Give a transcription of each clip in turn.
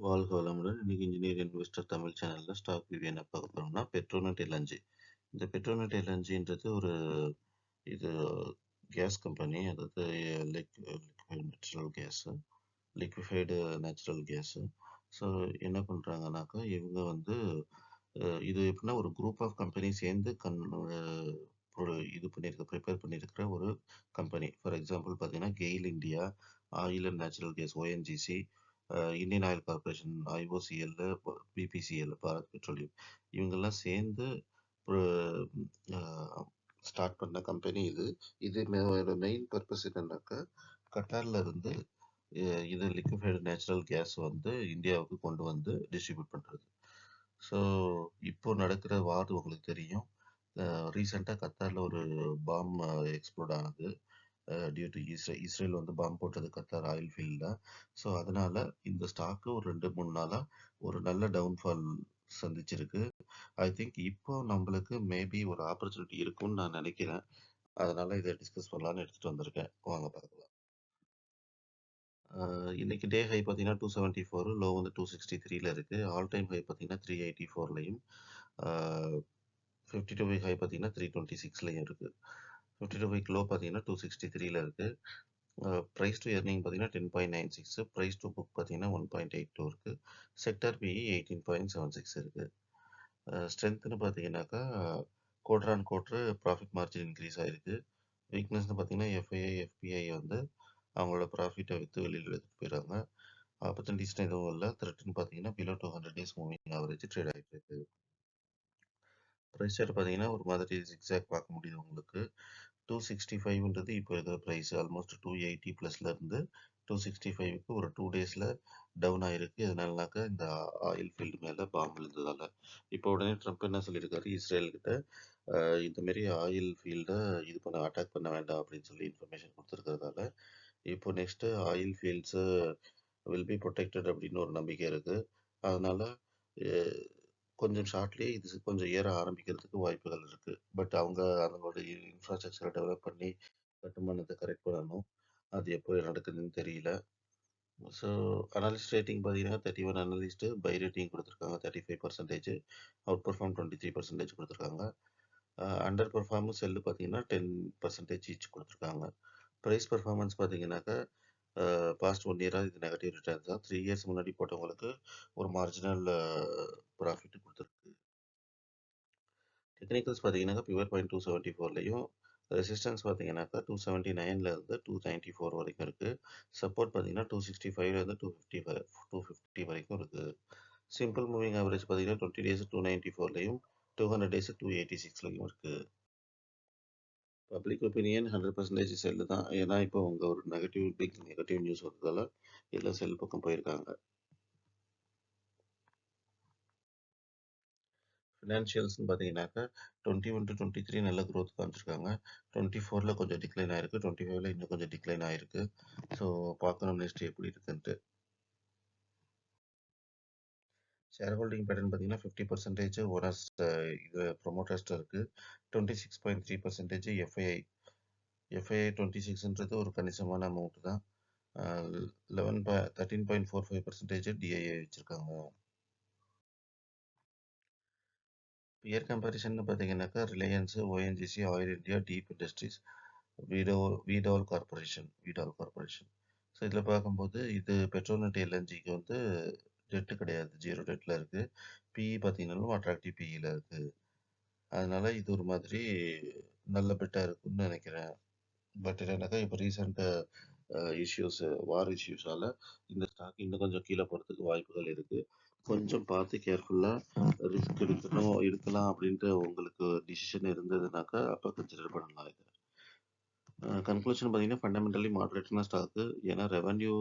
வாழ்க வளமுடன். இன்னைக்கு இன்ஜினியர் இன்வெஸ்டர் தமிழ் சேனல்ல ஸ்டாக் ரிவ்யூ என்ன பார்க்க போறோம்னா பெட்ரோநெட் எல்என்ஜி. இந்த பெட்ரோநெட் எல்என்ஜின்றது ஒரு இது கேஸ் கம்பெனி. அதாவது லிக்விஃபைடு நேச்சுரல் கேஸ். ஸோ என்ன பண்றாங்கனாக்கா இவங்க வந்து இது எப்படின்னா ஒரு குரூப் ஆஃப் கம்பெனி சேர்ந்து ஒரு ப்ரிப்பேர் பண்ணியிருக்கிற ஒரு கம்பெனி. ஃபார் எக்ஸாம்பிள் பார்த்தீங்கன்னா GAIL India, Oil and Natural Gas ONGC, Indian Oil Corporation IOCL, BPCL Bharat Petroleum, இவங்கெல்லாம் சேர்ந்து ஸ்டார்ட் பண்ண கம்பெனி இது. மெயின் பர்பஸ் என்னன்னாக்கா கட்டார்ல இருந்து இது லிக்விஃபைடு நேச்சுரல் கேஸ் வந்து இந்தியாவுக்கு கொண்டு வந்து டிஸ்ட்ரிபியூட் பண்ணுறது. ஸோ இப்போ நடக்கிற வார் உங்களுக்கு தெரியும். ரீசெண்டாக கத்தாரில் ஒரு பாம் எக்ஸ்ப்ளோட் ஆனது. டியூ டு இஸ்ரேல் வந்து பாம்பு போட்டது கத்தார் ஆயில் ஃபீல்டில். ஸோ அதனால இந்த ஸ்டாக்கு ஒரு 2-3 நாளாக ஒரு நல்ல டவுன்ஃபால் சந்திச்சிருக்கு. ஐ திங்க் இப்போ நம்மளுக்கு மேபி ஒரு ஆப்பர்ச்சுனிட்டி இருக்கும்னு நான் நினைக்கிறேன். அதனால இதை டிஸ்கஸ் பண்ணலான்னு எடுத்துட்டு வந்திருக்கேன். வாங்க பார்க்கலாம். இன்னைக்கு டே ஹை பார்த்தீங்கன்னா 274, லோ வந்து 263ல இருக்கு. ஆல் டைம் ஹை பார்த்தீங்கன்னா 384லையும், 52 வீக் ஹை பார்த்தீங்கன்னா 326லையும் இருக்கு. 52 வீக் லோ பார்த்தீங்கன்னா 263ல இருக்கு. ப்ரைஸ் டு எர்னிங் பார்த்தீங்கன்னா 10.96, ப்ரைஸ் டு புக் பார்த்தீங்கன்னா 1.82 இருக்கு. செக்டர் பிஇ 18.76 இருக்கு. ஸ்ட்ரென்த்னு பார்த்தீங்கன்னாக்கா quarter on quarter profit margin increase ஆயிருக்கு. வீக்னஸ்னு பார்த்தீங்கன்னா எஃப்ஐஐ, எஃபிஐ வந்து அவங்களோட ப்ராஃபிட்டை விற்று வெளியில் எடுத்துட்டு போயிடறாங்க. ஆப்பர்ச்சுனிட்டிஸ்னு எதுவும் இல்லை. த்ரெட்னு பார்த்தீங்கன்னா below 200 days moving average trade ஆகிட்டு இருக்கு. ப்ரைஸ் சார்ட் பார்த்தீங்கன்னா ஒரு மாதிரி எக்ஸாக்ட் பார்க்க முடியுது உங்களுக்கு. 265ன்றது இப்போ இருக்கிற ப்ரைஸ் ஆல்மோஸ்ட் 280 ப்ளஸ்ல இருந்து 265க்கு ஒரு 2 டேஸில் டவுன் ஆயிருக்கு. இதனாலனாக்கா இந்த ஆயில் ஃபீல்டு மேலே பாம்பு விழுந்ததால இப்போ உடனே ட்ரம்ப் என்ன சொல்லியிருக்காரு, இஸ்ரேல்கிட்ட இந்த மாதிரி ஆயில் ஃபீல்டை அட்டாக் பண்ண வேண்டாம் அப்படின்னு சொல்லி இன்ஃபர்மேஷன் கொடுத்துருக்கிறதால இப்போ next oil fields will be protected அப்படின்னு ஒரு நம்பிக்கை இருக்கு. அதனால கொஞ்சம் ஷார்ட்லேயே இது கொஞ்சம் ஏற ஆரம்பிக்கிறதுக்கு வாய்ப்புகள் இருக்கு. பட் அவங்க அவங்களோட இன்ஃப்ராஸ்ட்ரக்சரை டெவலப் பண்ணி கட்டுமானத்தை கரெக்ட் பண்ணணும். அது எப்போ நடக்குதுன்னு தெரியல. ஸோ அனாலிஸ்ட் ரேட்டிங் பார்த்தீங்கன்னா 31 அனலிஸ்ட்டு பை ரேட்டிங் கொடுத்துருக்காங்க 35%, அவுட் பர்ஃபார்ம் 23% கொடுத்துருக்காங்க. அண்டர் பர்ஃபார்மும் செல்லு பார்த்தீங்கன்னா 10% ஈச் கொடுத்துருக்காங்க. ப்ரைஸ் பர்ஃபார்மன்ஸ் பார்த்தீங்கன்னாக்கா பாஸ்ட் 1 இயராக இது நெகட்டிவ் ரிட்டர்ன்ஸ் தான். 3 இயர்ஸ் முன்னாடி போட்டவங்களுக்கு ஒரு மார்ஜினல் ப்ராஃபிட் கொடுத்துருக்கு. டெக்னிக்கல்ஸ் பார்த்தீங்கன்னாக்கா பிவர் பாயிண்ட் 274லையும், ரெசிஸ்டன்ஸ் பார்த்தீங்கன்னாக்கா 279ல இருந்து 294 வரைக்கும் இருக்குது. சப்போர்ட் பார்த்தீங்கன்னா 265லேருந்து 250 வரைக்கும் இருக்குது. சிம்பிள் மூவிங் ஆவரேஜ் பார்த்தீங்கன்னா 20 டேஸ் 294லையும் 200 டேஸ் 286லையும் இருக்குது. பப்ளிக் ஒப்பீனியன் 100% செல்லு தான். ஏன்னா இப்போ அவங்க ஒரு பிக் நெகட்டிவ் நியூஸ் வந்ததால எல்லாம் செல் பக்கம் போயிருக்காங்க. ஃபினான்ஷியல்ஸ்னு பார்த்தீங்கன்னாக்கா 21 to 23 நல்ல க்ரோத் காமிச்சிருக்காங்க. 24ல கொஞ்சம் டிக்ளைன் ஆயிருக்கு. 25ல இன்னும் கொஞ்சம் டிக்ளைன் ஆயிருக்கு. ஸோ பார்க்கணும் நெக்ஸ்ட் எப்படி இருக்குன்ட்டு. ஷேர் ஹோல்டிங் பேட்டர்ன் பார்த்தீங்கன்னா 50% ஓனர்ஸ் இது ப்ரொமோட்டர்ஸ்ட்டு இருக்குது. 26.3% எஃப்ஐஐ. எஃப்ஐஐ 26ன்றது ஒரு கணிசமான அமௌண்ட் தான். 13.45% டிஐஏ வச்சுருக்காங்க. பியர் கம்பேரிசன் பார்த்தீங்கன்னாக்கா ரிலையன்ஸு, ஓஎன்ஜிசி, ஆயில் இந்தியா, டீப் இண்டஸ்ட்ரீஸ், வீடால் கார்பரேஷன். ஸோ இதில் பார்க்கும்போது இது பெட்ரோநெட் எல்என்ஜிக்கு வந்து டெட்டு கிடையாது, 0 டெட்டில் இருக்குது. பிஇ பார்த்தீங்கன்னாலும் அட்ராக்டிவ் பிஇயில் இருக்குது. அதனால இது ஒரு மாதிரி நல்ல பெட்டாக இருக்குன்னு நினைக்கிறேன். பட் என்னன்னாக்கா இப்போ ரீசெண்ட் வார் இஷ்யூஸால இந்த ஸ்டாக் இன்னும் கொஞ்சம் கீழே போகிறதுக்கு வாய்ப்புகள் இருக்குது. கொஞ்சம் பார்த்து கேர்ஃபுல்லாக ரிஸ்க் எடுக்கலாம் அப்படின்ட்டு உங்களுக்கு டிசிஷன் இருந்ததுனாக்கா அப்போ கன்சிடர் பண்ணலாம் இது. கன்க்ளூஷன் பார்த்தீங்கன்னா ஃபண்டமெண்டலி மாடரேட்டான ஸ்டாக்கு. ஏன்னா ரெவன்யூ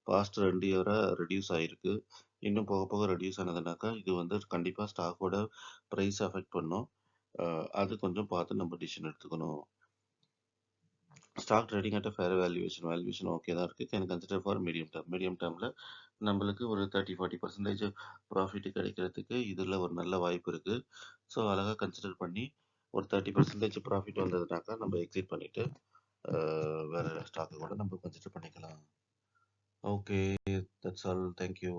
பாஸ்ட் 2 இயராக ரெடியூஸ் ஆகிருக்கு. இன்னும் போக போக ரெடியூஸ் ஆனதுனாக்கா இது வந்து கண்டிப்பாக ஸ்டாக்கோட ப்ரைஸ் அஃபெக்ட் பண்ணும். அது கொஞ்சம் பார்த்து நம்ம டிசிஷன் எடுத்துக்கணும். Stock trading at fair valuation okay தான் இருக்குது. கேன் கன்சிடர் ஃபார் மீடியம் டேர்மில் நம்மளுக்கு ஒரு 30-40% ப்ராஃபிட் கிடைக்கிறதுக்கு இதில் ஒரு நல்ல வாய்ப்பு இருக்குது. ஸோ அழகாக கன்சிடர் பண்ணி ஒரு 30% ப்ராஃபிட் வந்ததுனாக்கா நம்ம எக்ஸிட் பண்ணிவிட்டு வேறு ஸ்டாக்கு கூட நம்ம கன்சிடர் பண்ணிக்கலாம். Okay, that's all. தேங்க்யூ.